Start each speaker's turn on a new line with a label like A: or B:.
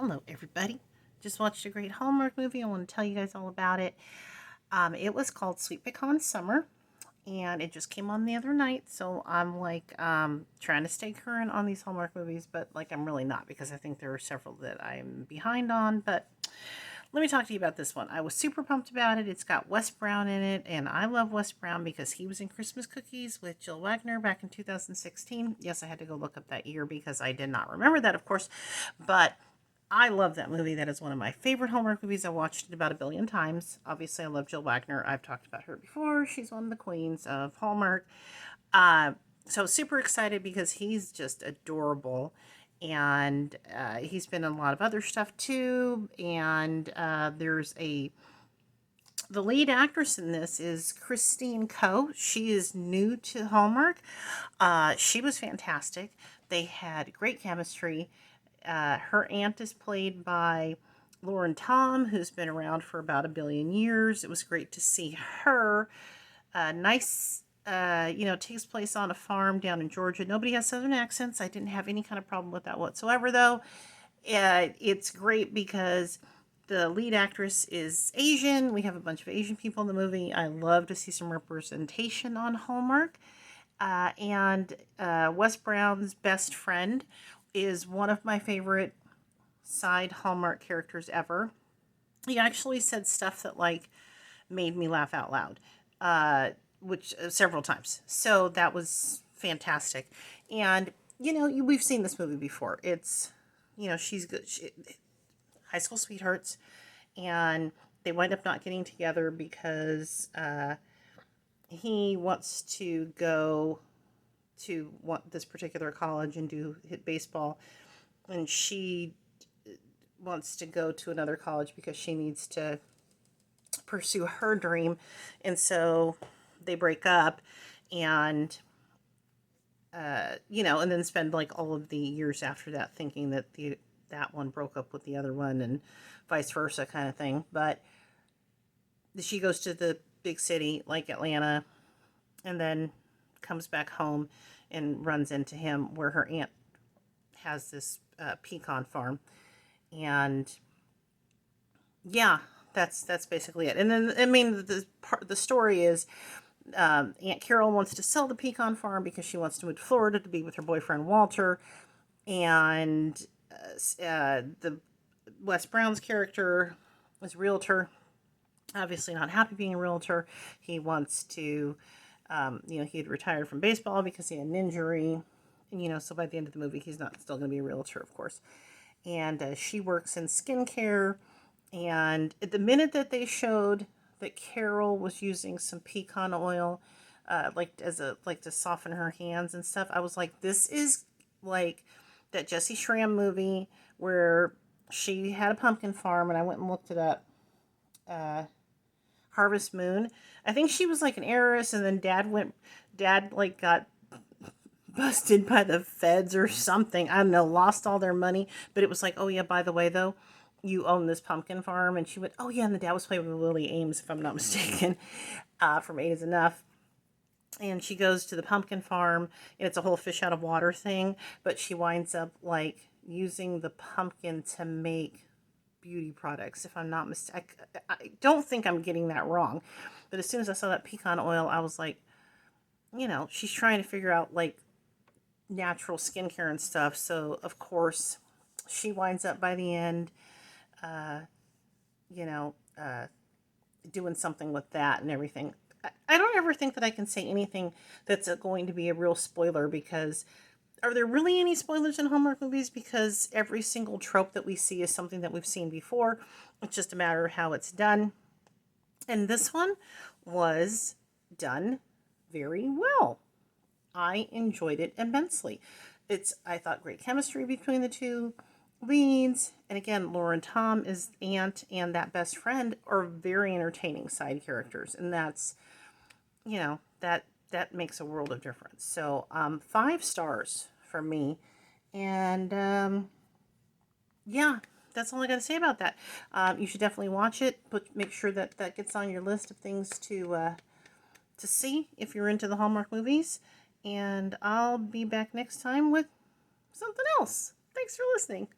A: Hello, everybody. Just watched a great Hallmark movie. I want to tell you guys all about it. It was called Sweet Pecan Summer, and it just came on the other night. So I'm trying to stay current on these Hallmark movies, but I'm really not because I think there are several that I'm behind on. But let me talk to you about this one. I was super pumped about it. It's got Wes Brown in it, and I love Wes Brown because he was in Christmas Cookies with Jill Wagner back in 2016. Yes, I had to go look up that year because I did not remember that, of course, but I love that movie. That is one of my favorite Hallmark movies. I watched it about a billion times. Obviously, I love Jill Wagner. I've talked about her before. She's one of the queens of Hallmark. Uh, so super excited because he's just adorable. And he's been in a lot of other stuff too. And the lead actress in this is Christine Coe. She is new to Hallmark. She was fantastic. They had great chemistry. Her aunt is played by Lauren Tom, who's been around for about a billion years. It was great to see her. Nice, takes place on a farm down in Georgia. Nobody has Southern accents. I didn't have any kind of problem with that whatsoever, though. It's great because the lead actress is Asian. We have a bunch of Asian people in the movie. I love to see some representation on Hallmark. And Wes Brown's best friend is one of my favorite side Hallmark characters ever. He actually said stuff that made me laugh out loud, which several times. So that was fantastic. And we've seen this movie before. It's she's good. High school sweethearts, and they wind up not getting together because he wants to go to this particular college and hit baseball, and she wants to go to another college because she needs to pursue her dream, and so they break up, and and then spend all of the years after that thinking that that one broke up with the other one and vice versa kind of thing. But she goes to the big city like Atlanta and then comes back home and runs into him where her aunt has this pecan farm. And yeah, that's basically it. And then the story is Aunt Carol wants to sell the pecan farm because she wants to move to Florida to be with her boyfriend Walter. And the Wes Brown's character is a realtor, obviously not happy being a realtor. He wants to, he had retired from baseball because he had an injury. And, so by the end of the movie, he's not still going to be a realtor, of course. And she works in skincare. And at the minute that they showed that Carol was using some pecan oil, to soften her hands and stuff, I was like, this is like that Jessie Schramm movie where she had a pumpkin farm, and I went and looked it up. Harvest Moon. I think she was an heiress, and then dad got busted by the feds or something. I don't know, lost all their money. But it was oh yeah, by the way though, you own this pumpkin farm. And she went, oh yeah, and the dad was playing with Lily Ames, if I'm not mistaken, from Eight is Enough. And she goes to the pumpkin farm, and it's a whole fish out of water thing, but she winds up using the pumpkin to make beauty products, if I'm not mistaken. I don't think I'm getting that wrong, but as soon as I saw that pecan oil, I was like, she's trying to figure out natural skincare and stuff. So of course she winds up by the end, you know, uh, doing something with that and everything. I don't ever think that I can say anything that's going to be a real spoiler, because are there really any spoilers in Hallmark movies? Because every single trope that we see is something that we've seen before. It's just a matter of how it's done. And this one was done very well. I enjoyed it immensely. I thought, great chemistry between the two leads. And again, Lauren Tom is aunt, and that best friend are very entertaining side characters. And that's, that makes a world of difference. So 5 stars for me. And yeah, that's all I got to say about that. You should definitely watch it. Make sure that gets on your list of things to see if you're into the Hallmark movies. And I'll be back next time with something else. Thanks for listening.